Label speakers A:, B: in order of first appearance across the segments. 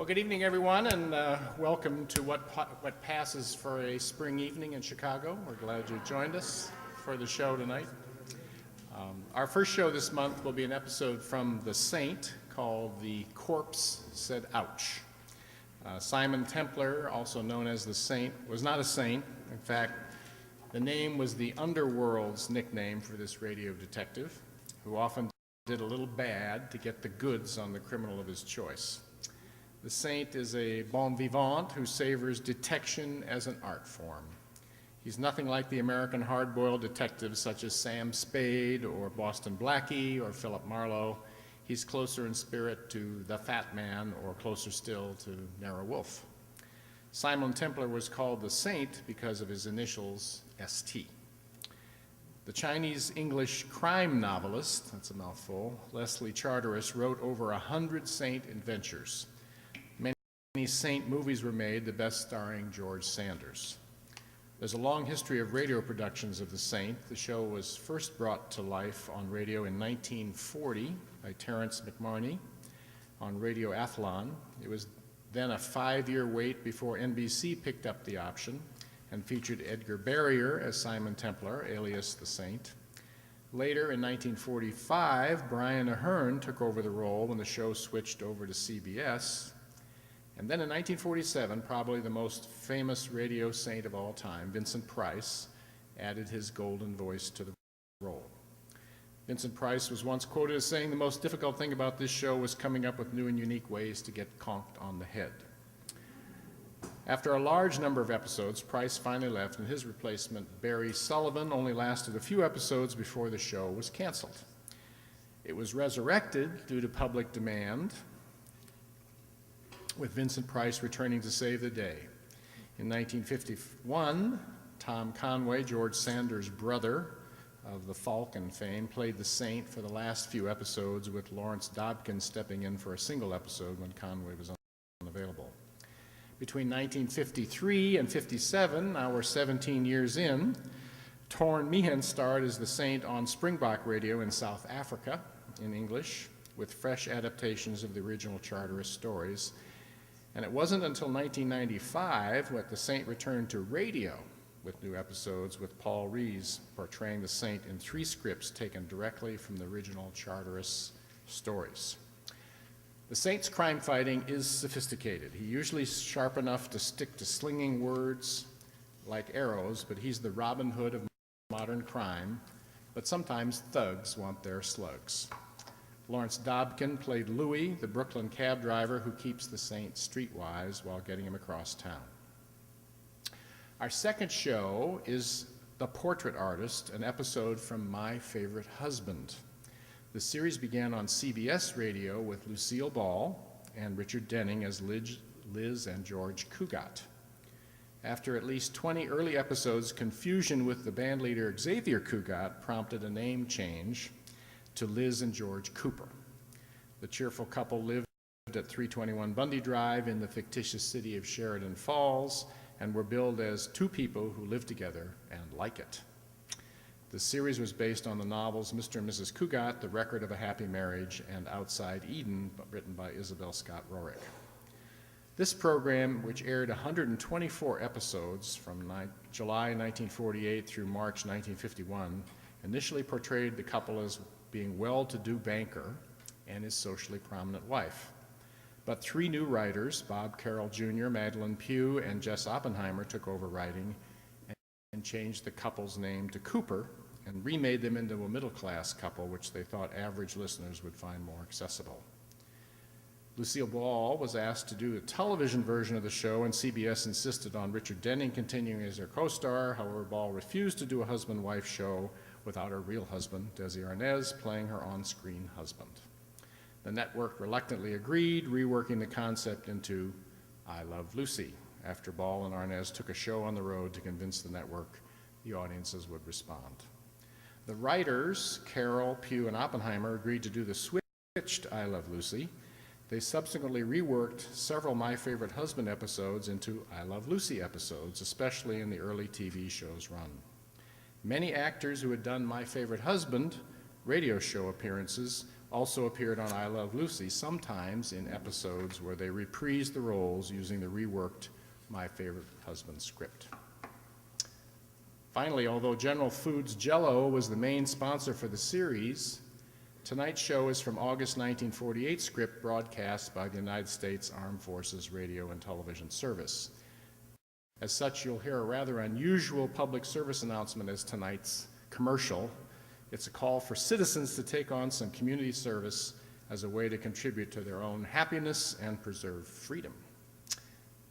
A: Well, good evening, everyone, and welcome to what passes for a spring evening in Chicago. We're glad you joined us for the show tonight. Our first show this month will be an episode from The Saint called The Corpse Said Ouch. Simon Templar, also known as The Saint, was not a saint. In fact, the name was the underworld's nickname for this radio detective, who often did a little bad to get the goods on the criminal of his choice. The Saint is a bon vivant who savors detection as an art form. He's nothing like the American hard-boiled detectives such as Sam Spade or Boston Blackie or Philip Marlowe. He's closer in spirit to the Fat Man, or closer still to Nara Wolfe. Simon Templar was called the Saint because of his initials ST. The Chinese-English crime novelist, that's a mouthful, Leslie Charteris, wrote over 100 Saint adventures. Many Saint movies were made, the best starring George Sanders. There's a long history of radio productions of The Saint. The show was first brought to life on radio in 1940 by Terrence McMarney on Radio Athlon. It was then a 5-year wait before NBC picked up the option and featured Edgar Barrier as Simon Templar, alias The Saint. Later, in 1945, Brian Ahern took over the role when the show switched over to CBS. And then in 1947, probably the most famous radio saint of all time, Vincent Price, added his golden voice to the role. Vincent Price was once quoted as saying the most difficult thing about this show was coming up with new and unique ways to get conked on the head. After a large number of episodes, Price finally left, and his replacement, Barry Sullivan, only lasted a few episodes before the show was canceled. It was resurrected due to public demand, with Vincent Price returning to save the day. In 1951, Tom Conway, George Sanders' brother of the Falcon fame, played the Saint for the last few episodes, with Lawrence Dobkin stepping in for a single episode when Conway was unavailable. Between 1953 and 57, now we're 17 years in, Torn Meehan starred as the Saint on Springbok Radio in South Africa in English, with fresh adaptations of the original Charteris stories. And it wasn't until 1995 that the Saint returned to radio with new episodes, with Paul Rees portraying the Saint in 3 scripts taken directly from the original Charteris stories. The Saint's crime fighting is sophisticated. He's usually sharp enough to stick to slinging words like arrows, but he's the Robin Hood of modern crime. But sometimes thugs want their slugs. Lawrence Dobkin played Louis, the Brooklyn cab driver who keeps the Saint streetwise while getting him across town. Our second show is The Portrait Artist, an episode from My Favorite Husband. The series began on CBS Radio with Lucille Ball and Richard Denning as Liz and George Cugat. After at least 20 early episodes, confusion with the bandleader Xavier Cugat prompted a name change to Liz and George Cooper. The cheerful couple lived at 321 Bundy Drive in the fictitious city of Sheridan Falls and were billed as two people who live together and like it. The series was based on the novels Mr. and Mrs. Cugat, The Record of a Happy Marriage, and Outside Eden, written by Isabel Scott Rorick. This program, which aired 124 episodes from July 1948 through March 1951, initially portrayed the couple as being well-to-do banker and his socially prominent wife. But 3 new writers, Bob Carroll Jr., Madeline Pugh, and Jess Oppenheimer, took over writing and changed the couple's name to Cooper and remade them into a middle-class couple, which they thought average listeners would find more accessible. Lucille Ball was asked to do a television version of the show, and CBS insisted on Richard Denning continuing as her co-star. However, Ball refused to do a husband-wife show without her real husband, Desi Arnaz, playing her on-screen husband. The network reluctantly agreed, reworking the concept into I Love Lucy, after Ball and Arnaz took a show on the road to convince the network the audiences would respond. The writers, Carroll, Pugh, and Oppenheimer, agreed to do the switched I Love Lucy. They subsequently reworked several My Favorite Husband episodes into I Love Lucy episodes, especially in the early TV show's run. Many actors who had done My Favorite Husband radio show appearances also appeared on I Love Lucy, sometimes in episodes where they reprised the roles using the reworked My Favorite Husband script. Finally, although General Foods Jell-O was the main sponsor for the series, tonight's show is from August 1948 script broadcast by the United States Armed Forces Radio and Television Service. As such, you'll hear a rather unusual public service announcement as tonight's commercial. It's a call for citizens to take on some community service as a way to contribute to their own happiness and preserve freedom.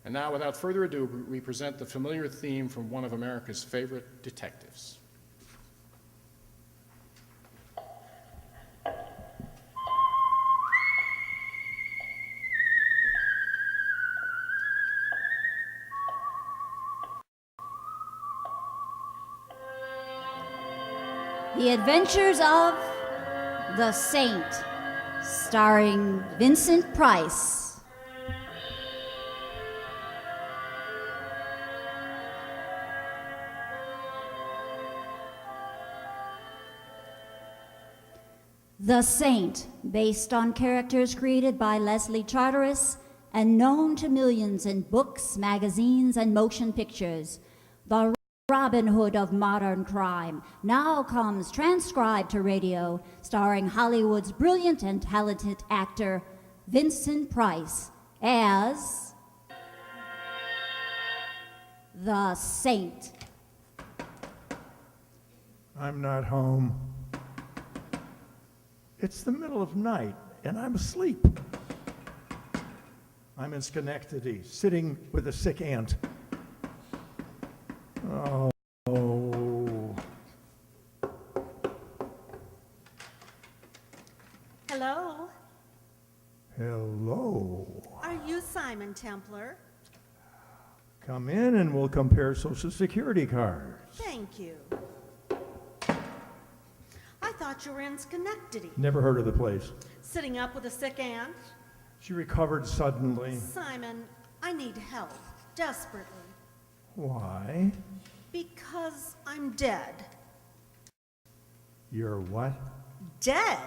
A: And now, without further ado, we present the familiar theme from one of America's favorite detectives.
B: The Adventures of the Saint, starring Vincent Price. The Saint, based on characters created by Leslie Charteris and known to millions in books, magazines, and motion pictures. The Robin Hood of modern crime now comes transcribed to radio, starring Hollywood's brilliant and talented actor Vincent Price as the Saint.
C: I'm not home. It's the middle of night, and I'm asleep. I'm in Schenectady, sitting with a sick aunt. Oh.
D: Hello.
C: Hello.
D: Are you Simon Templar?
C: Come in and we'll compare Social Security cards.
D: Thank you. I thought you were in Schenectady,
C: Never heard of the place.
D: sitting up with a sick aunt.
C: She recovered suddenly.
D: Simon, I need help, desperately,
C: Why?
D: because I'm dead.
C: You're what?
D: Dead?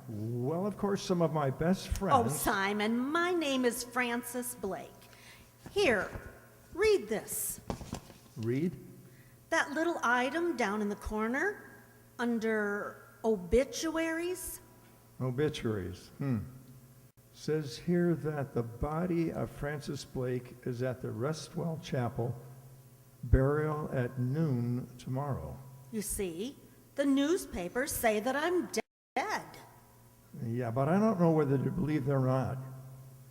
C: Well, of course, some of my best
D: Oh,
C: friends.
D: Simon, my name is Frances Blake. Here, read this.
C: Read?
D: That little item down in the corner, under obituaries.
C: Obituaries. Says here that the body of Frances Blake is at the Restwell Chapel, burial at noon tomorrow.
D: You see, the newspapers say that I'm dead.
C: Yeah, but I don't know whether to believe them or not.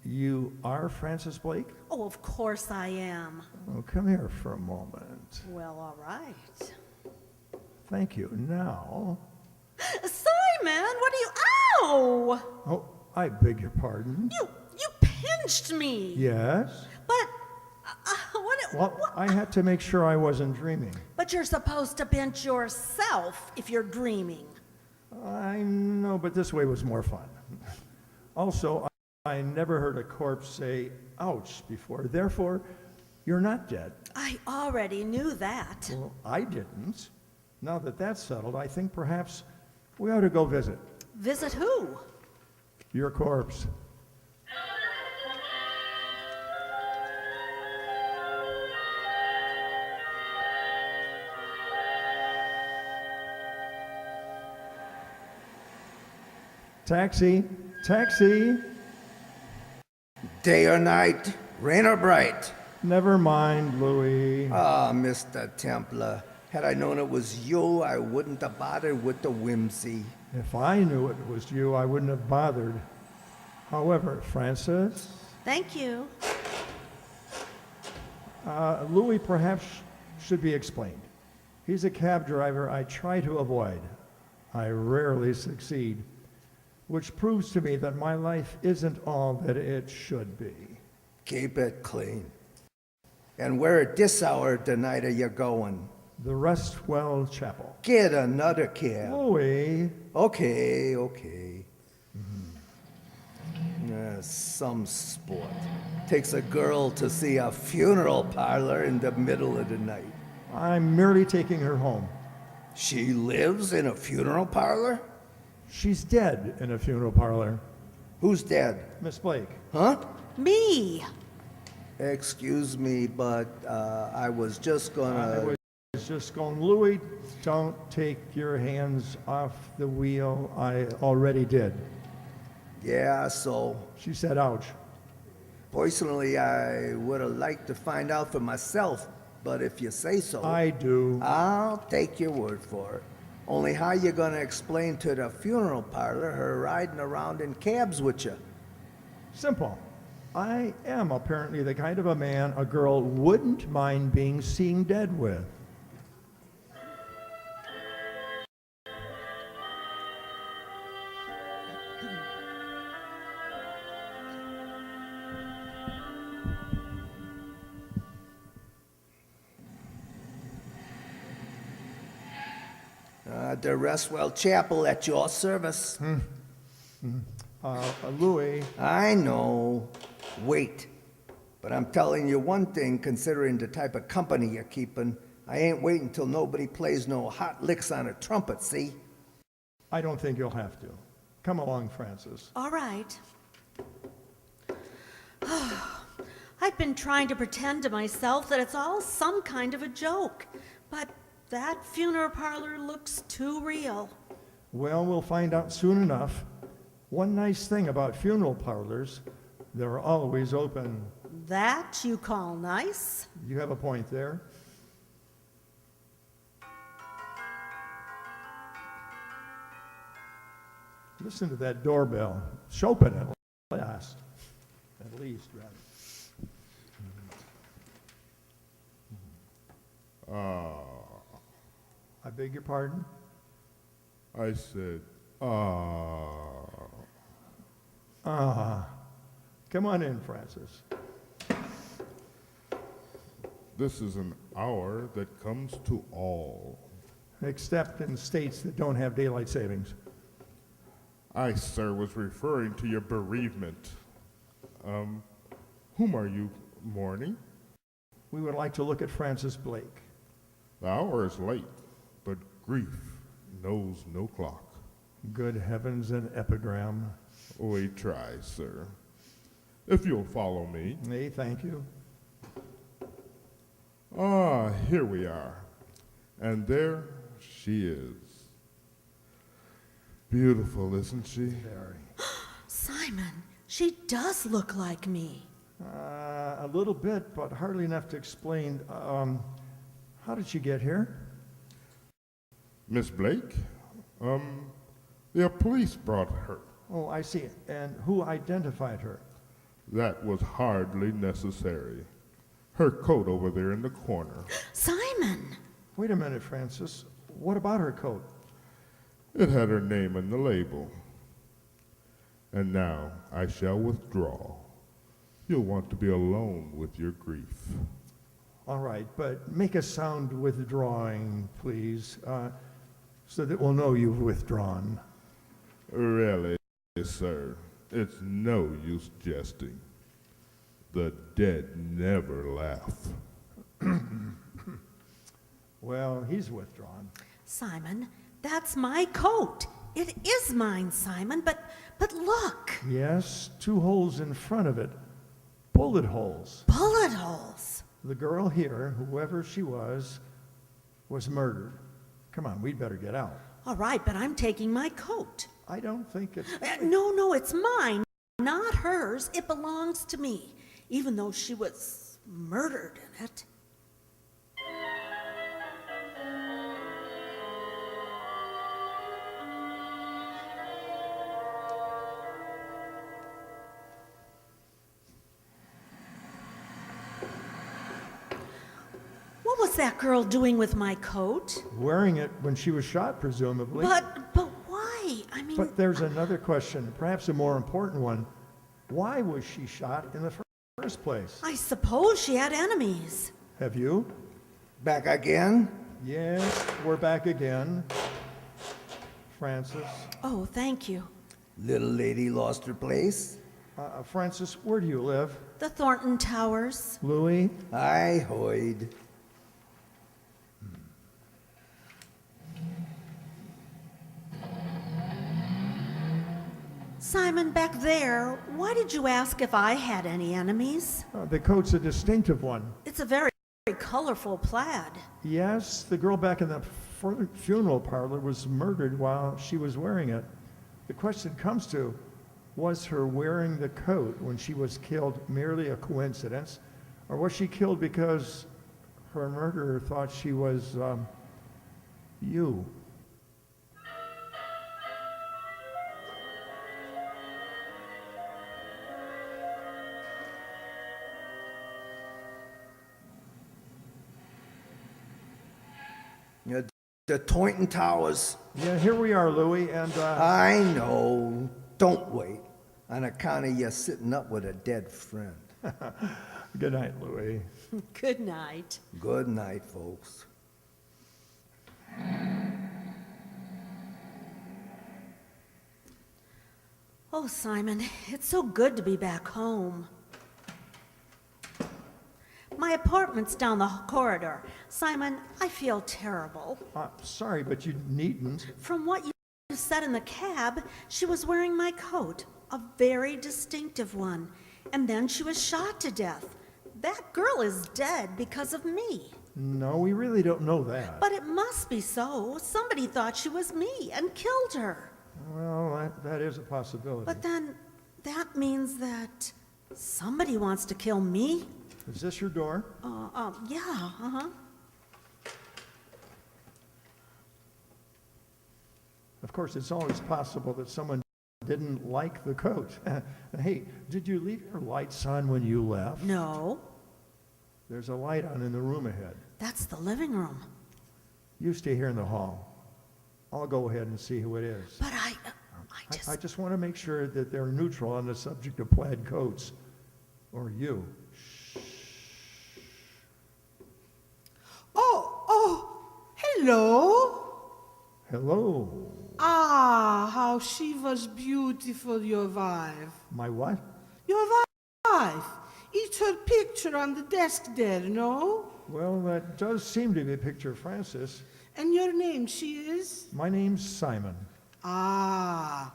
C: You are Frances Blake?
D: Oh, of course I am.
C: Oh, come here for a moment.
D: Well, all right.
C: Thank you. Now,
D: Simon, what are you? Ow!
C: oh, I beg your pardon.
D: You pinched me.
C: Yes?
D: But
C: Well, I had to make sure I wasn't dreaming.
D: But you're supposed to pinch yourself if you're dreaming.
C: I know, but this way was more fun. Also, I never heard a corpse say, ouch, before. Therefore, you're not dead.
D: I already knew that.
C: Well, I didn't. Now that that's settled, I think perhaps we ought to go visit
D: Visit who?
C: your corpse. Taxi, taxi.
E: Day or night, rain or bright.
C: Never mind, Louis.
E: Ah, Mr. Templar, had I known it was you, I wouldn't have bothered with the whimsy.
C: If I knew it was you, I wouldn't have bothered. However, Francis,
D: Thank you.
C: Louis perhaps should be explained. He's a cab driver I try to avoid. I rarely succeed, which proves to me that my life isn't all that it should be.
E: Keep it clean. And where at this hour tonight are you going?
C: The Restwell Chapel.
E: Get another cab.
C: Louis,
E: Okay. Some sport. Takes a girl to see a funeral parlor in the middle of the night.
C: I'm merely taking her home.
E: She lives in a funeral parlor?
C: She's dead in a funeral parlor.
E: Who's dead?
C: Miss Blake.
E: Huh?
D: Me.
E: Excuse me, but I was just
C: I
E: gonna...
C: was just going, Louis, don't take your hands off the wheel. I already did.
E: Yeah, so...
C: She said, ouch.
E: Personally, I would have liked to find out for myself, but if you say so...
C: I do.
E: I'll take your word for it. Only how you gonna explain to the funeral parlor her riding around in cabs with you?
C: Simple. I am apparently the kind of a man a girl wouldn't mind being seen dead with.
E: The Restwell Chapel at your service.
C: Louis,
E: I know. Wait. But I'm telling you one thing, considering the type of company you're keeping, I ain't waiting till nobody plays no hot licks on a trumpet, see?
C: I don't think you'll have to. Come along, Francis.
D: All right. I've been trying to pretend to myself that it's all some kind of a joke, but that funeral parlor looks too real.
C: Well, we'll find out soon enough. One nice thing about funeral parlors, they're always open.
D: That you call nice?
C: You have a point there. Listen to that doorbell. Chopin at last. At least, rather. I beg your pardon?
F: I said,
C: Come on in, Francis.
F: this is an hour that comes to all.
C: Except in states that don't have daylight savings.
F: I, sir, was referring to your bereavement. Whom are you mourning?
C: We would like to look at Francis Blake.
F: The hour is late, but grief knows no clock.
C: Good heavens, an epigram.
F: We try, sir. If you'll follow me.
C: Nay, thank you.
F: Here we are. And there she is. Beautiful, isn't she?
C: Very.
D: Simon, she does look like me.
C: A little bit, but hardly enough to explain. How did she get here?
F: Miss Blake? The police brought her.
C: Oh, I see. And who identified her?
F: That was hardly necessary. Her coat over there in the corner.
D: Simon!
C: Wait a minute, Francis. What about her coat?
F: It had her name in the label. And now I shall withdraw. You'll want to be alone with your grief.
C: All right, but make a sound withdrawing, please, so that we'll know you've withdrawn.
F: Really, sir, it's no use jesting. The dead never laugh.
C: Well, he's withdrawn.
D: Simon, that's my coat. It is mine, Simon, but look.
C: Yes, 2 holes in front of it. Bullet holes.
D: Bullet holes.
C: The girl here, whoever she was murdered. Come on, we'd better get out.
D: All right, but I'm taking my coat.
C: I don't think it's...
D: No, it's mine, not hers. It belongs to me, even though she was murdered in it. What was that girl doing with my coat?
C: Wearing it when she was shot, presumably.
D: But why? I mean...
C: But there's another question, perhaps a more important one. Why was she shot in the first place?
D: I suppose she had enemies.
C: Have you?
E: Back again?
C: Yes, we're back again. Francis.
D: Oh, thank you.
E: Little lady lost her place?
C: Francis, where do you live?
D: The Thornton Towers.
C: Louis?
E: I hoid.
D: Simon, back there, why did you ask if I had any enemies?
C: The coat's a distinctive one.
D: It's a very colorful plaid.
C: Yes, the girl back in the funeral parlor was murdered while she was wearing it. The question comes to, was her wearing the coat when she was killed merely a coincidence, or was she killed because her murderer thought she was, you?
E: You know, the Toynton Towers.
C: Yeah, here we are, Louis, and,
E: I know. Don't wait. On account of you sitting up with a dead friend.
C: good night, Louis.
D: Good night.
E: Good night, folks.
D: Oh, Simon, it's so good to be back home. My apartment's down the corridor. Simon, I feel terrible.
C: Sorry, but you needn't.
D: From what you said in the cab, she was wearing my coat, a very distinctive one, and then she was shot to death. That girl is dead because of me.
C: No, we really don't know that.
D: But it must be so. Somebody thought she was me and killed her.
C: Well, that is a possibility.
D: But then that means that somebody wants to kill me.
C: Is this your door?
D: Yeah, uh-huh.
C: Of course, it's always possible that someone didn't like the coat. Hey, did you leave your lights on when you left?
D: No,
C: There's a light on in the room ahead.
D: that's the living room.
C: You stay here in the hall. I'll go ahead and see who it is.
D: But I
C: I just want to make sure that they're neutral on the subject of plaid coats. Or you.
G: Hello.
C: Hello.
G: Ah, how she was beautiful, your wife.
C: My what?
G: Your wife. It's her picture on the desk there, no?
C: Well, that does seem to be a picture of Frances.
G: And your name, she is?
C: My name's Simon.
G: Ah,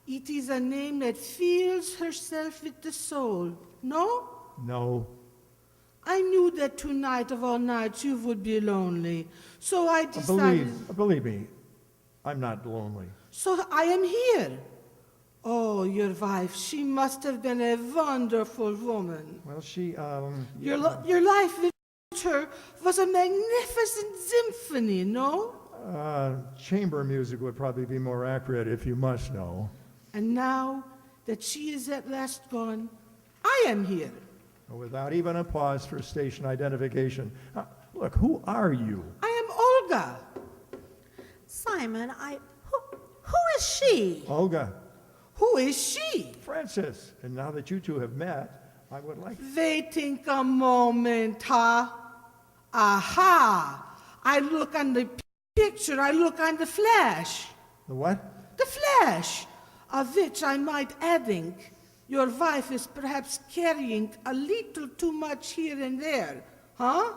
G: it is a name that fills herself with the soul, no?
C: No.
G: I knew that tonight of all nights you would be lonely, so I decided...
C: Believe me, I'm not lonely.
G: So I am here. Oh, your wife, she must have been a wonderful woman.
C: Well, she,
G: Your life with her was a magnificent symphony, no?
C: chamber music would probably be more accurate, if you must know.
G: And now that she is at last gone, I am here.
C: Without even a pause for station identification. Look, who are you?
G: I am Olga.
D: Simon, who is she?
C: Olga.
G: Who is she?
C: Frances. And now that you two have met, I would like...
G: Waiting a moment, huh? Aha! I look on the picture, I look on the flash.
C: The what?
G: The flash, of which I might adding, your wife is perhaps carrying a little too much here and there, huh?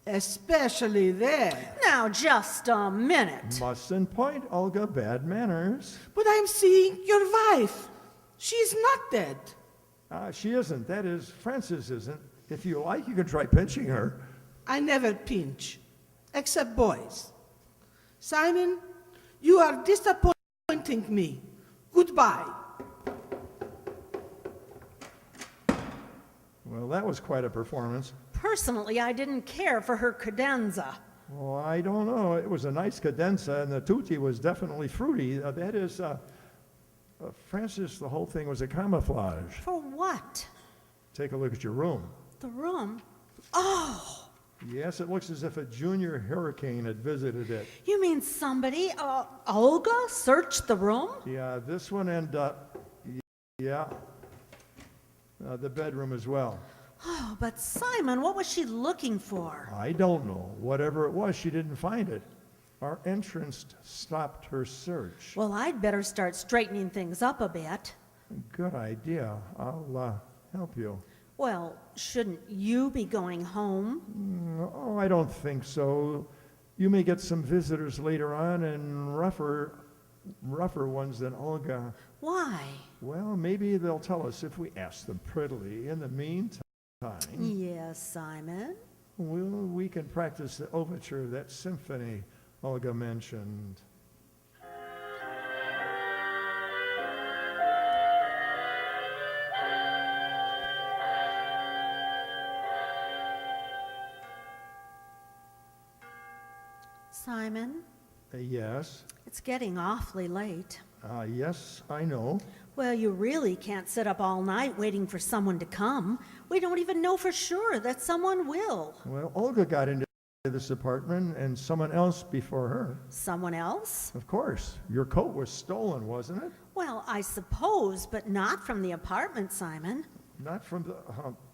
G: Especially there.
D: Now, just a minute.
C: Mustn't point, Olga. Bad manners.
G: But I'm seeing your wife. She's not dead.
C: She isn't. That is, Frances isn't. If you like, you can try pinching her.
G: I never pinch, except boys. Simon, you are disappointing me. Goodbye.
C: Well, that was quite a performance.
D: Personally, I didn't care for her cadenza.
C: Well, I don't know. It was a nice cadenza, and the tutti was definitely fruity. Frances, the whole thing was a camouflage.
D: For what?
C: Take a look at your room.
D: The room? Oh,
C: Yes, it looks as if a junior hurricane had visited it.
D: you mean somebody, Olga, searched the room?
C: Yeah, this one and, the bedroom as well.
D: Oh, but Simon, what was she looking for?
C: I don't know. Whatever it was, she didn't find it. Our entrance stopped her search.
D: Well, I'd better start straightening things up a bit.
C: Good idea. I'll help you.
D: Well, shouldn't you be going home?
C: Oh, I don't think so. You may get some visitors later on, and rougher ones than Olga.
D: Why?
C: Well, maybe they'll tell us if we ask them prettily. In the meantime,
D: Yes, Simon.
C: we can practice the overture, that symphony Olga mentioned.
D: Simon,
C: Yes.
D: it's getting awfully late.
C: Yes, I know.
D: Well, you really can't sit up all night waiting for someone to come. We don't even know for sure that someone will.
C: Well, Olga got into this apartment and someone else before her.
D: Someone else?
C: Of course. Your coat was stolen, wasn't it?
D: Well, I suppose, but not from the apartment, Simon.
C: Not from the...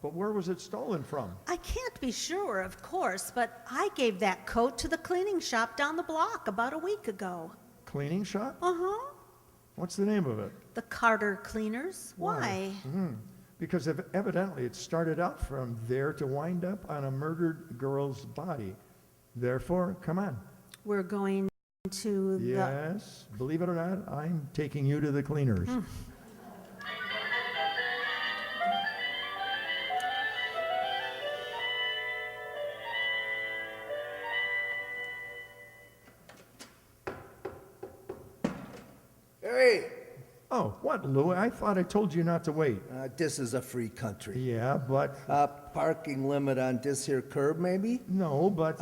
C: but where was it stolen from?
D: I can't be sure, of course, but I gave that coat to the cleaning shop down the block about a week ago.
C: Cleaning shop?
D: Uh-huh.
C: What's the name of it?
D: The Carter Cleaners. Why?
C: Because evidently it started out from there to wind up on a murdered girl's body. Therefore, come on.
D: We're going to the...
C: Yes, believe it or not, I'm taking you to the cleaners.
E: Hey,
C: Oh, what, Lou? I thought I told you not to wait.
E: this is a free country.
C: Yeah, but...
E: Parking limit on this here curb, maybe?
C: No, but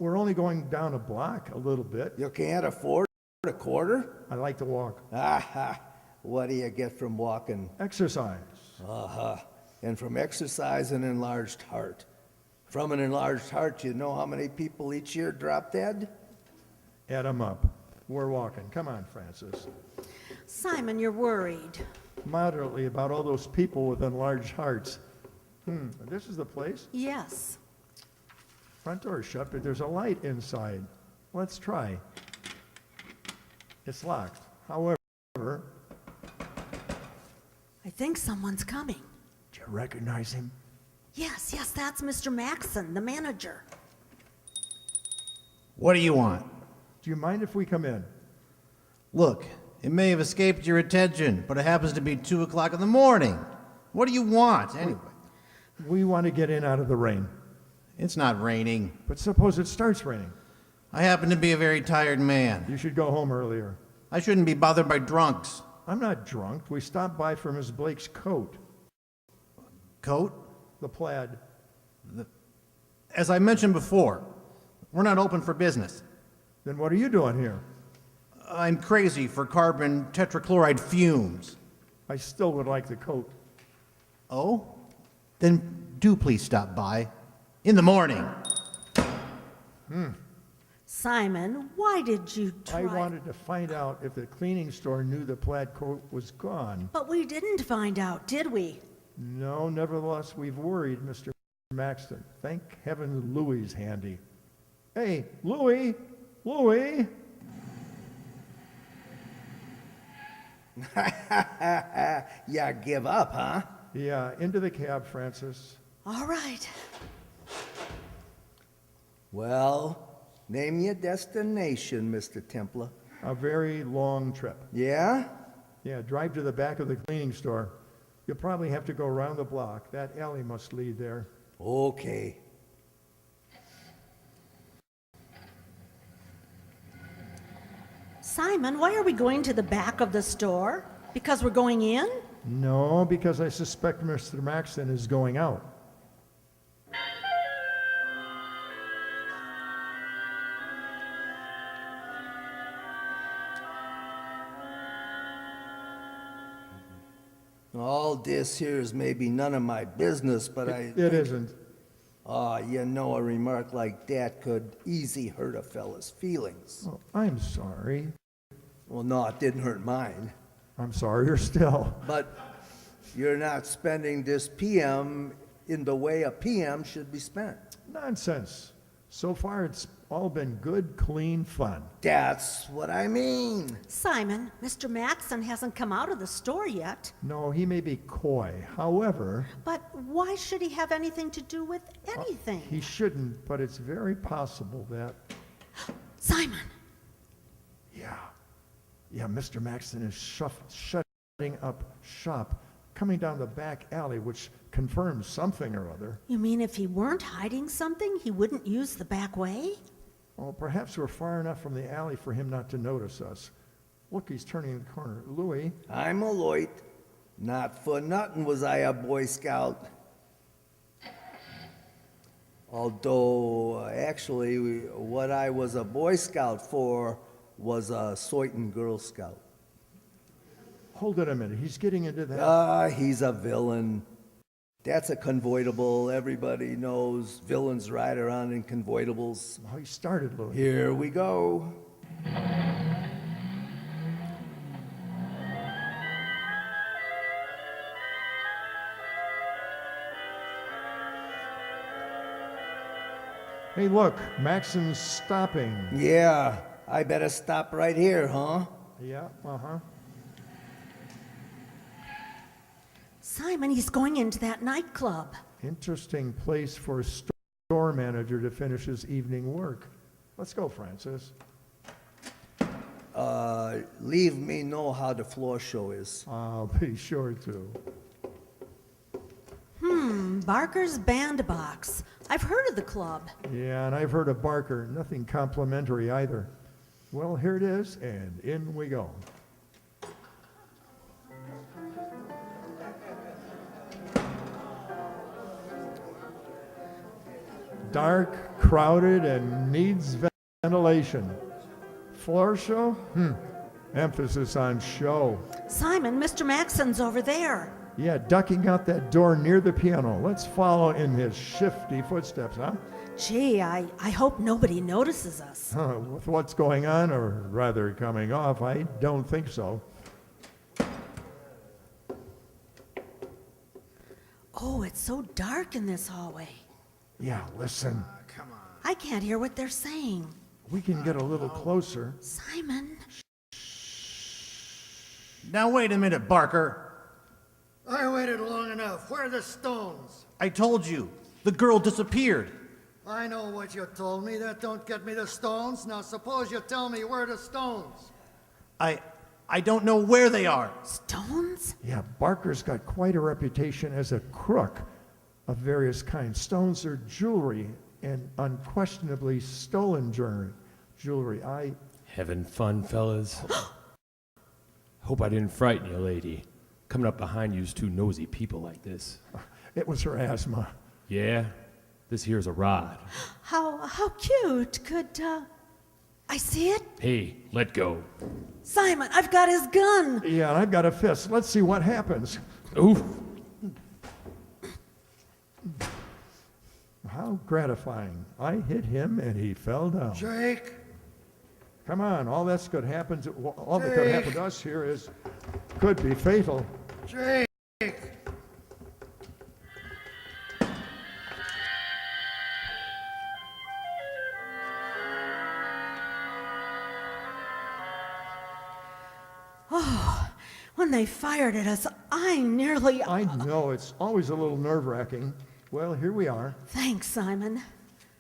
C: we're only going down a block a little bit.
E: You can't afford a quarter?
C: I like to walk.
E: Aha, what do you get from walking?
C: Exercise.
E: Uh-huh. And from exercise, an enlarged heart. From an enlarged heart, you know how many people each year drop dead?
C: Add 'em up. We're walking. Come on, Francis.
D: Simon, you're worried.
C: Moderately about all those people with enlarged hearts. This is the place.
D: Yes.
C: Front door's shut, but there's a light inside. Let's try. It's locked. However,
D: I think someone's coming.
C: do you recognize him?
D: Yes, that's Mr. Maxon, the manager.
H: What do you want?
C: Do you mind if we come in?
H: Look, it may have escaped your attention, but it happens to be 2 o'clock in the morning. What do you want, anyway?
C: We want to get in out of the rain.
H: It's not raining.
C: But suppose it starts raining.
H: I happen to be a very tired man.
C: You should go home earlier.
H: I shouldn't be bothered by drunks.
C: I'm not drunk. We stopped by for Miss Blake's coat.
H: Coat?
C: The plaid.
H: As I mentioned before, we're not open for business.
C: Then what are you doing here?
H: I'm crazy for carbon tetrachloride fumes.
C: I still would like the coat.
H: Oh? Then do please stop by. In the morning.
D: Simon, why did you try?
C: I wanted to find out if the cleaning store knew the plaid coat was gone.
D: But we didn't find out, did we?
C: No, nevertheless, we've worried Mr. Maxton. Thank heaven Louie's handy. Hey, Louie! Louie!
E: Yeah, give up, huh?
C: Yeah, into the cab, Francis.
D: All right.
E: Well, name your destination, Mr. Templar.
C: A very long trip.
E: Yeah?
C: Yeah, drive to the back of the cleaning store. You'll probably have to go around the block. That alley must lead there.
E: Okay.
D: Simon, why are we going to the back of the store? Because we're going in?
C: No, because I suspect Mr. Maxton is going out.
E: All this here is maybe none of my business, but
C: It isn't.
E: Oh, you know, a remark like that could easy hurt a fella's feelings.
C: Oh, I'm sorry.
E: Well, no, it didn't hurt mine.
C: I'm sorrier still.
E: But you're not spending this PM in the way a PM should be spent.
C: Nonsense. So far, it's all been good, clean fun.
E: That's what I mean.
D: Simon, Mr. Maxon hasn't come out of the store yet.
C: No, he may be coy. However,
D: But why should he have anything to do with anything?
C: he shouldn't, but it's very possible that...
D: Simon,
C: Yeah, Mr. Maxon is shutting up shop, coming down the back alley, which confirms something or other.
D: You mean if he weren't hiding something, he wouldn't use the back way?
C: Well, perhaps we're far enough from the alley for him not to notice us. Look, he's turning the corner. Louis,
E: I'm a Lloyd. Not for nothing was I a Boy Scout. Although, actually, what I was a Boy Scout for was a Soitin Girl Scout.
C: hold it a minute. He's getting into that.
E: He's a villain. That's a convertible. Everybody knows villains ride around in convertibles.
C: Oh, he started, Louis.
E: Here we go.
C: Hey, look, Maxon's stopping.
E: Yeah, I better stop right here, huh?
C: Yeah, uh-huh.
D: Simon, he's going into that nightclub.
C: Interesting place for a store manager to finish his evening work. Let's go, Francis.
E: Leave me know how the floor show is.
C: I'll be sure to.
D: Barker's Bandbox. I've heard of the club.
C: Yeah, and I've heard of Barker. Nothing complimentary either. Well, here it is, and in we go. Dark, crowded, and needs ventilation. Floor show? Emphasis on show.
D: Simon, Mr. Maxon's over there.
C: Yeah, ducking out that door near the piano. Let's follow in his shifty footsteps, huh?
D: Gee, I hope nobody notices us.
C: With what's going on, or rather coming off, I don't think so.
D: Oh, it's so dark in this hallway.
C: Yeah, listen.
D: I can't hear what they're saying.
C: We can get a little closer.
D: Simon.
H: Now wait a minute, Barker.
I: I waited long enough. Where are the stones?
H: I told you, the girl disappeared.
I: I know what you told me. That don't get me the stones. Now suppose you tell me where are the stones.
H: I don't know where they are.
D: Stones?
C: Yeah, Barker's got quite a reputation as a crook of various kinds. Stones are jewelry, and unquestionably stolen jewelry.
J: Having fun, fellas? Hope I didn't frighten you, lady. Coming up behind you's two nosy people like this.
C: It was her asthma.
J: Yeah? This here's a rod.
D: How cute. Could, I see it?
J: Hey, let go.
D: Simon, I've got his gun.
C: Yeah, and I've got a fist. Let's see what happens.
J: Ooh.
C: How gratifying. I hit him, and he fell down.
I: Jake,
C: Come on, all that could happen to us here could be fatal.
I: Jake.
D: When they fired at us, I nearly...
C: I know, it's always a little nerve-wracking. Well, here we are.
D: Thanks, Simon.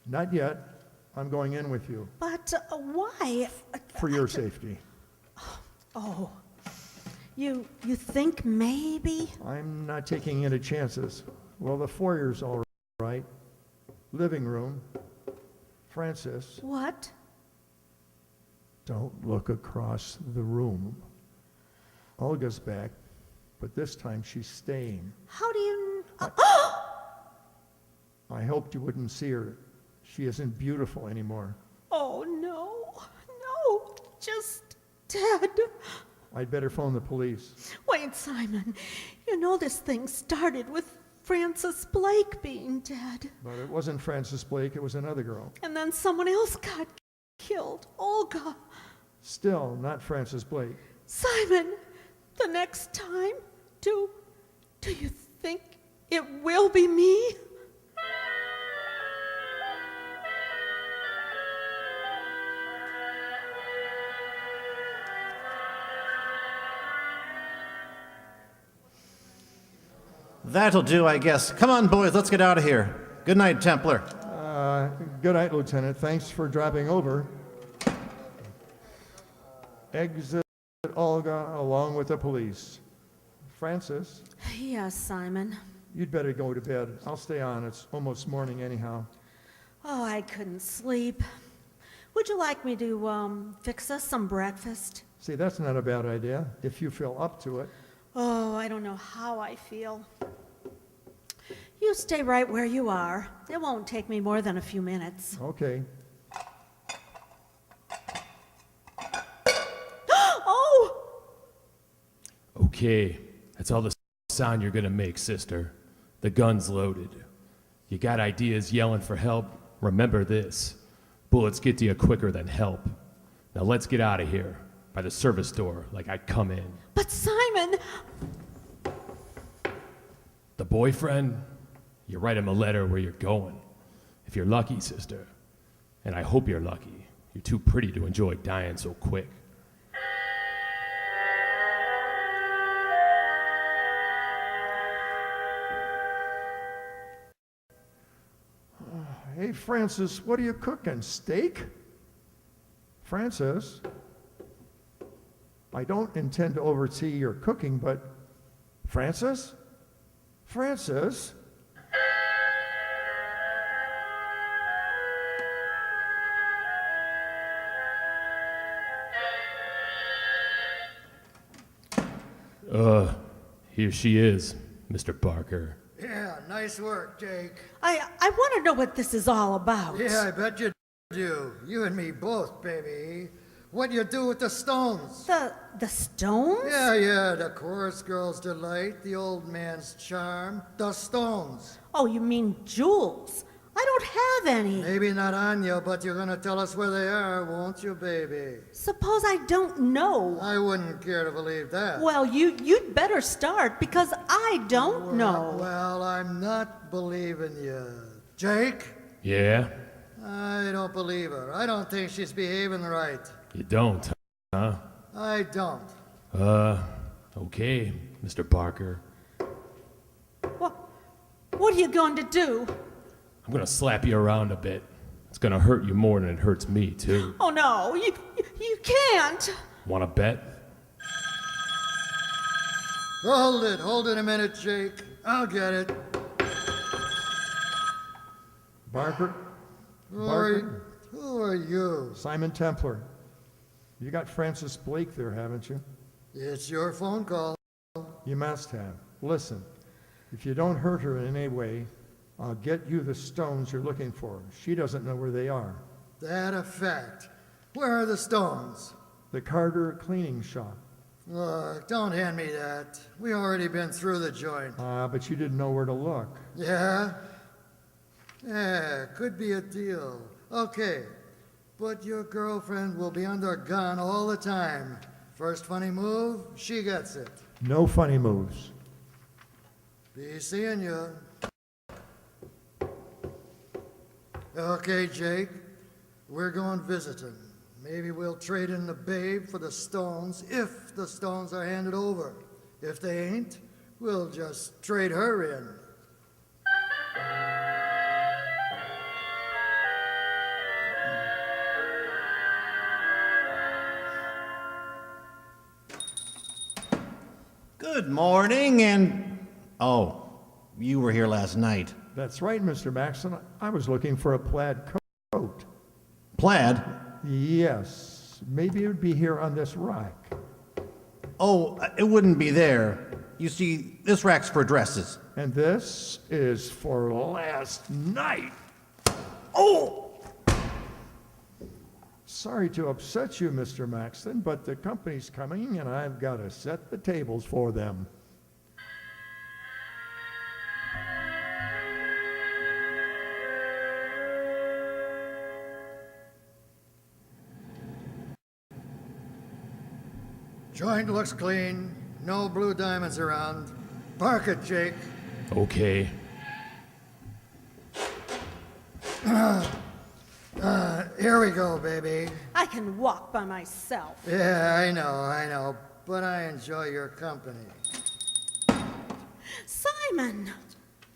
C: Not yet. I'm going in with you.
D: But why?
C: For your safety.
D: Oh, you think maybe?
C: I'm not taking any chances. Well, the foyer's all right. Living room. Francis,
D: What?
C: don't look across the room. Olga's back, but this time she's staying.
D: How do you...
C: I hoped you wouldn't see her. She isn't beautiful anymore.
D: Oh, no, just dead.
C: I'd better phone the police.
D: Wait, Simon, you know this thing started with Frances Blake being dead.
C: But it wasn't Frances Blake, it was another girl.
D: And then someone else got killed, Olga.
C: Still not Frances Blake.
D: Simon, the next time, do you think it will be me?
H: That'll do, I guess. Come on, boys, let's get out of here. Good night, Templar.
C: Good night, Lieutenant. Thanks for dropping over. Exit Olga along with the police. Francis,
D: Yes, Simon.
C: you'd better go to bed. I'll stay on. It's almost morning anyhow.
D: Oh, I couldn't sleep. Would you like me to, fix us some breakfast?
C: See, that's not a bad idea, if you feel up to it.
D: Oh, I don't know how I feel. You stay right where you are. It won't take me more than a few minutes.
C: Okay.
D: Oh!
J: Okay, that's all the sound you're gonna make, sister. The gun's loaded. You got ideas yelling for help? Remember this. Bullets get to you quicker than help. Now let's get out of here. By the service door, like I'd come in.
D: But Simon!
J: The boyfriend? You write him a letter where you're going. If you're lucky, sister. And I hope you're lucky. You're too pretty to enjoy dying so quick.
C: Hey, Francis, what are you cooking? Steak? Francis, I don't intend to oversee your cooking, but Francis? Francis?
J: Here she is, Mr. Barker.
I: Yeah, nice work, Jake.
D: I want to know what this is all about.
I: Yeah, I bet you do. You and me both, baby. What you do with the stones?
D: The stones?
I: Yeah, the chorus girl's delight, the old man's charm, the stones.
D: Oh, you mean jewels? I don't have any.
I: Maybe not on you, but you're gonna tell us where they are, won't you, baby?
D: Suppose I don't know.
I: I wouldn't care to believe that.
D: Well, you'd better start because I don't know.
I: Well, I'm not believing you. Jake?
J: Yeah?
I: I don't believe her. I don't think she's behaving right.
J: You don't, huh?
I: I don't.
J: Okay, Mr. Barker.
D: What are you going to do?
J: I'm gonna slap you around a bit. It's gonna hurt you more than it hurts me, too.
D: Oh, no, you can't.
J: Wanna bet?
I: Hold it a minute, Jake. I'll get it.
C: Barker?
I: Who
C: Barker?
I: are you?
C: Simon Templar. You got Francis Blake there, haven't you?
I: It's your phone call.
C: You must have. Listen, if you don't hurt her in any way, I'll get you the stones you're looking for. She doesn't know where they are.
I: That a fact. Where are the stones?
C: The Carter cleaning shop.
I: Look, don't hand me that. We already been through the joint.
C: But you didn't know where to look.
I: Yeah? Yeah, could be a deal. Okay, but your girlfriend will be under gun all the time. First funny move, she gets it.
C: No funny moves.
I: Be seeing you. Okay, Jake, we're going visiting. Maybe we'll trade in the babe for the stones if the stones are handed over. If they ain't, we'll just trade her in.
H: Good morning, and... Oh, you were here last night.
C: That's right, Mr. Maxon. I was looking for a plaid coat.
H: Plaid?
C: Yes. Maybe it would be here on this rack.
H: Oh, it wouldn't be there. You see, this rack's for dresses.
C: And this is for last night. Oh! Sorry to upset you, Mr. Maxton, but the company's coming and I've got to set the tables for them.
I: Joint looks clean. No blue diamonds around. Park it, Jake.
J: Okay.
I: Here we go, baby.
D: I can walk by myself.
I: Yeah, I know, but I enjoy your company.
D: Simon!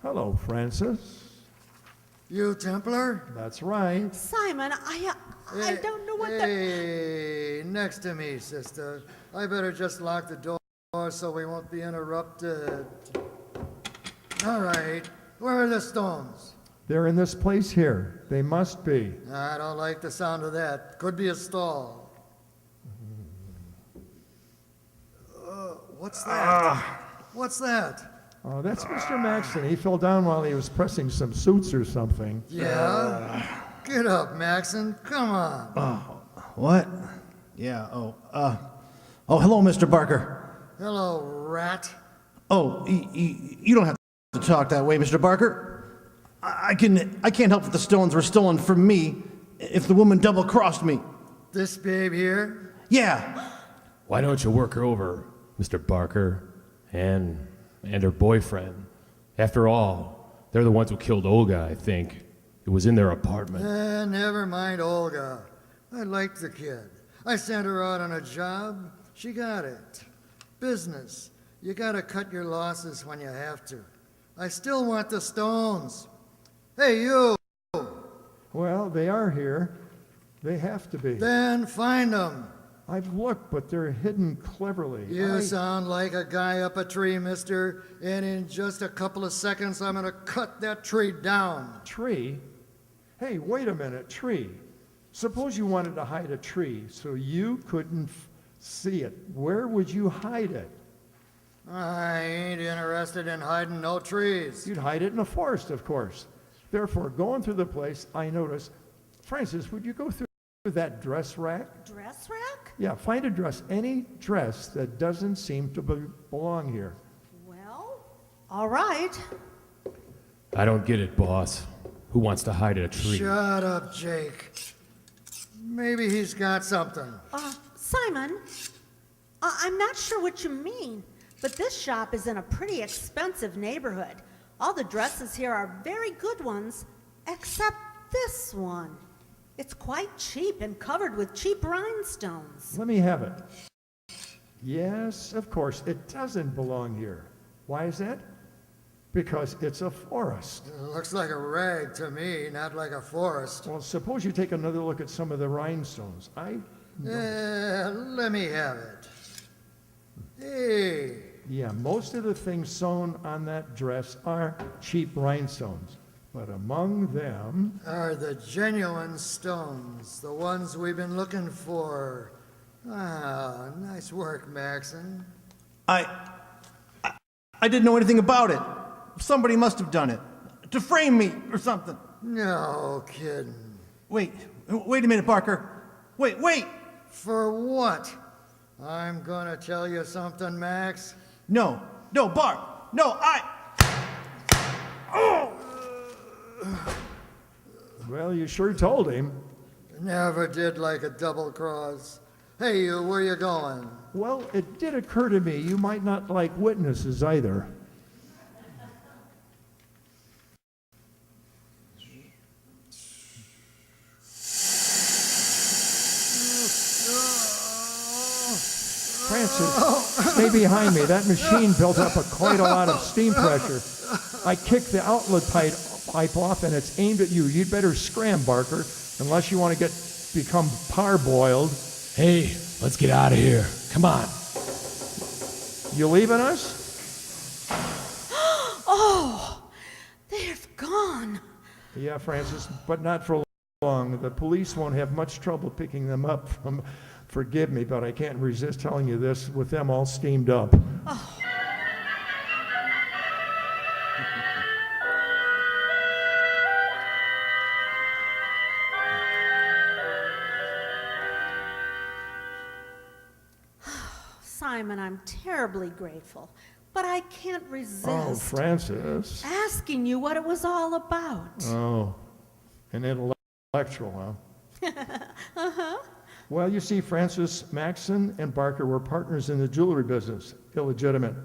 C: Hello, Francis.
I: You Templar?
C: That's right.
D: Simon, I don't know what the...
I: Hey, next to me, sister. I better just lock the door so we won't be interrupted. All right, where are the stones?
C: They're in this place here. They must be.
I: I don't like the sound of that. Could be a stall. What's that? What's that?
C: Oh, that's Mr. Maxon. He fell down while he was pressing some suits or something.
I: Yeah? Get up, Maxon. Come on.
H: What? Yeah, hello, Mr. Barker.
I: Hello, rat.
H: Oh, you don't have to talk that way, Mr. Barker. I can't help that the stones were stolen from me if the woman double-crossed me.
I: This babe here?
H: Yeah.
J: Why don't you work her over, Mr. Barker, and her boyfriend? After all, they're the ones who killed Olga, I think. It was in their apartment.
I: Never mind Olga. I liked the kid. I sent her out on a job. She got it. Business. You gotta cut your losses when you have to. I still want the stones. Hey, you!
C: Well, they are here. They have to be.
I: Then find them.
C: I've looked, but they're hidden cleverly.
I: You sound like a guy up a tree, mister, and in just a couple of seconds I'm gonna cut that tree down.
C: Tree? Hey, wait a minute, tree. Suppose you wanted to hide a tree so you couldn't see it. Where would you hide it?
I: I ain't interested in hiding no trees.
C: You'd hide it in a forest, of course. Therefore, going through the place, I noticed. Francis, would you go through that dress rack?
D: Dress rack?
C: Yeah, find a dress, any dress that doesn't seem to belong here.
D: Well, all right.
J: I don't get it, boss. Who wants to hide in a tree?
I: Shut up, Jake. Maybe he's got something.
D: Simon, I'm not sure what you mean, but this shop is in a pretty expensive neighborhood. All the dresses here are very good ones, except this one. It's quite cheap and covered with cheap rhinestones.
C: Let me have it. Yes, of course, it doesn't belong here. Why is that? Because it's a forest.
I: It looks like a rag to me, not like a forest.
C: Well, suppose you take another look at some of the rhinestones.
I: Let me have it. Hey.
C: Yeah, most of the things sewn on that dress are cheap rhinestones. But among them
I: are the genuine stones, the ones we've been looking for. Ah, nice work, Maxon.
H: I didn't know anything about it. Somebody must have done it. To frame me or something.
I: No kidding.
H: Wait a minute, Barker. Wait!
I: For what? I'm gonna tell you something, Max.
H: No, Bart. No,
C: Well, you sure told him.
I: Never did like a double cross. Hey, you, where you going?
C: Well, it did occur to me you might not like witnesses either. Francis, stay behind me. That machine built up quite a lot of steam pressure. I kicked the outlet pipe off, and it's aimed at you. You'd better scram, Barker, unless you want to become parboiled.
J: Hey, let's get out of here. Come on.
C: You leaving us?
D: Oh, they've gone.
C: Yeah, Francis, but not for long. The police won't have much trouble picking them up from... Forgive me, but I can't resist telling you this with them all steamed up.
D: Oh. Simon, I'm terribly grateful, but I can't resist.
C: Oh, Francis.
D: Asking you what it was all about.
C: Oh, an intellectual, huh?
D: Uh-huh.
C: Well, you see, Francis, Maxon, and Barker were partners in the jewelry business, illegitimate.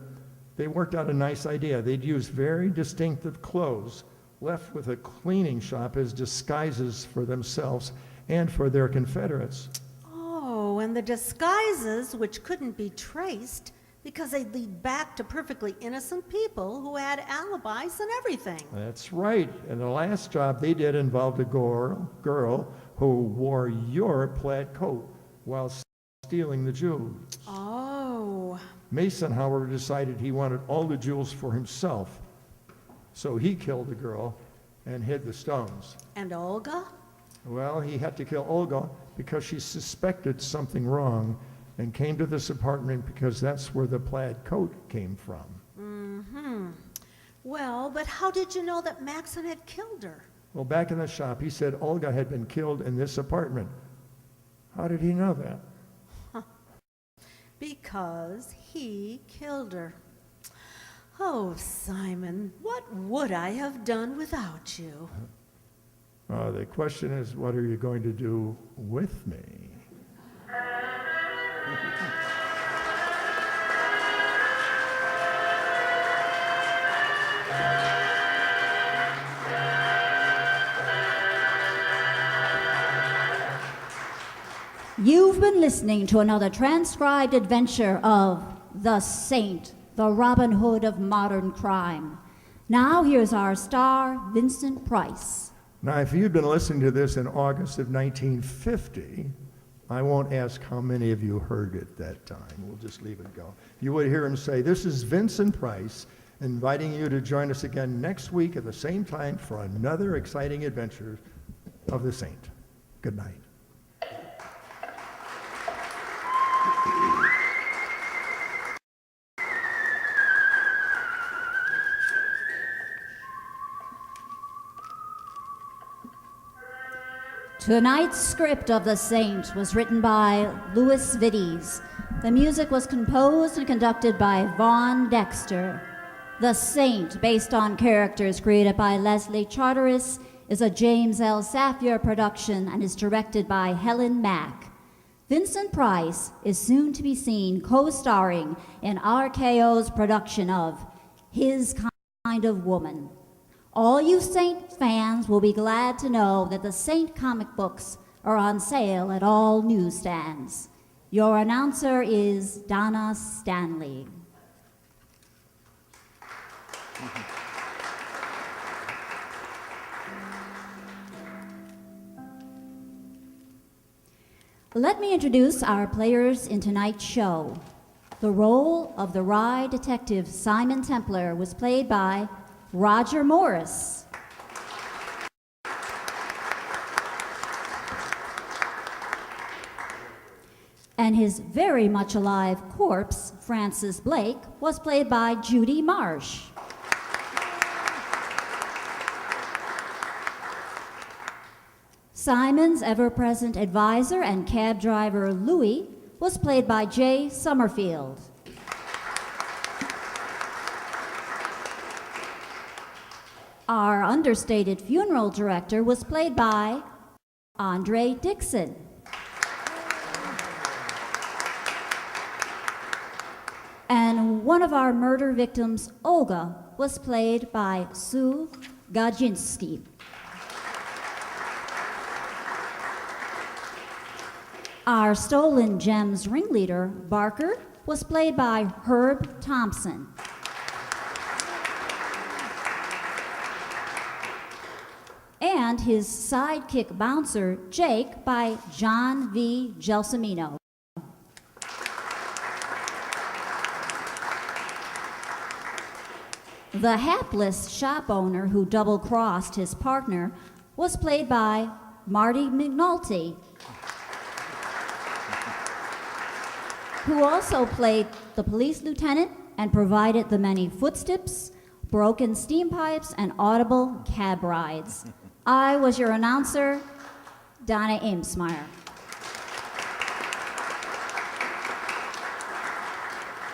C: They worked out a nice idea. They'd use very distinctive clothes, left with a cleaning shop as disguises for themselves and for their confederates.
D: Oh, and the disguises, which couldn't be traced, because they'd lead back to perfectly innocent people who had alibis and everything.
C: That's right. And the last job they did involved a girl who wore your plaid coat while stealing the jewels.
D: Oh.
C: Mason, however, decided he wanted all the jewels for himself. So he killed the girl and hid the stones.
D: And Olga?
C: Well, he had to kill Olga because she suspected something wrong and came to this apartment because that's where the plaid coat came from.
D: Mm-hmm. Well, but how did you know that Maxon had killed her?
C: Well, back in the shop, he said Olga had been killed in this apartment. How did he know that?
D: Because he killed her. Oh, Simon, what would I have done without you?
C: The question is, what are you going to do with me?
B: You've been listening to another transcribed adventure of the Saint, the Robin Hood of modern crime. Now here's our star, Vincent Price.
C: Now, if you'd been listening to this in August of 1950, I won't ask how many of you heard it that time. We'll just leave it go. You would hear him say, "This is Vincent Price, inviting you to join us again next week at the same time for another exciting adventure of the Saint." Good night.
B: Tonight's script of The Saint was written by Louis Vittes. The music was composed and conducted by Vaughn Dexter. The Saint, based on characters created by Leslie Charteris, is a James L. Safier production and is directed by Helen Mack. Vincent Price is soon to be seen co-starring in RKO's production of His Kind of Woman. All you Saint fans will be glad to know that the Saint comic books are on sale at all newsstands. Your announcer is Donna Stanley. Let me introduce our players in tonight's show. The role of the Rye detective Simon Templar was played by Roger Morris. And his very much alive corpse, Francis Blake, was played by Judy Marsh. Simon's ever-present advisor and cab driver, Louis, was played by Jay Summerfield. Our understated funeral director was played by Andre Dixon. And one of our murder victims, Olga, was played by Sue Gajinski. Our Stolen Gems ringleader, Barker, was played by Herb Thompson. And his sidekick bouncer, Jake, by John V. Gelsomino. The hapless shop owner who double-crossed his partner was played by Marty McNulty, who also played the police lieutenant and provided the many footsteps, broken steam pipes, and audible cab rides. I was your announcer, Donna Amesmeyer.